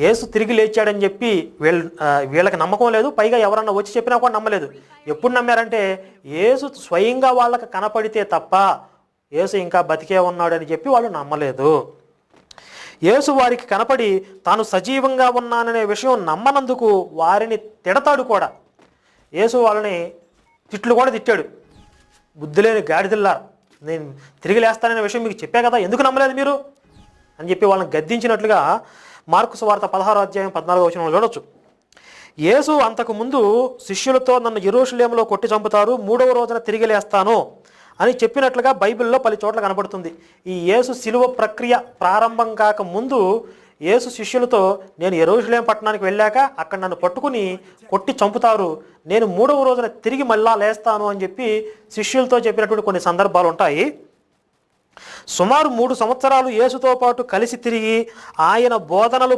యేసు తిరిగి లేచాడని చెప్పి వీళ్ళకి నమ్మకం లేదు. పైగా ఎవరన్నా వచ్చి చెప్పినా కూడా నమ్మలేదు. ఎప్పుడు నమ్మారంటే యేసు స్వయంగా వాళ్ళకి కనపడితే తప్ప యేసు ఇంకా బతికే ఉన్నాడని చెప్పి వాళ్ళు నమ్మలేదు. యేసు వారికి కనపడి తాను సజీవంగా ఉన్నాననే విషయం నమ్మనందుకు వారిని తిడతాడు కూడా. యేసు వాళ్ళని తిట్లు కూడా తిట్టాడు. బుద్ధి లేని గాడిదల్లా, నేను తిరిగి లేస్తాననే విషయం మీకు చెప్పా కదా, ఎందుకు నమ్మలేదు మీరు అని చెప్పి వాళ్ళని గద్దించినట్లుగా మార్కు సువార్త 16వ అధ్యాయం 14వ వచనంలో చూడొచ్చు. యేసు అంతకుముందు శిష్యులతో నన్ను యెరూషలేములో కొట్టి చంపుతారు, 3వ రోజున తిరిగి లేస్తాను అని చెప్పినట్లుగా బైబిల్లో పలు చోట్ల కనబడుతుంది. ఈ యేసు శిలువ ప్రక్రియ ప్రారంభం కాక ముందు యేసు శిష్యులతో నేను యెరూషలేం పట్టణానికి వెళ్ళాక అక్కడ నన్ను పట్టుకుని కొట్టి చంపుతారు, నేను 3వ రోజున తిరిగి మళ్ళా లేస్తాను అని చెప్పి శిష్యులతో చెప్పినటువంటి కొన్ని సందర్భాలు ఉంటాయి. సుమారు 3 సంవత్సరాలు యేసుతో పాటు కలిసి తిరిగి ఆయన బోధనలు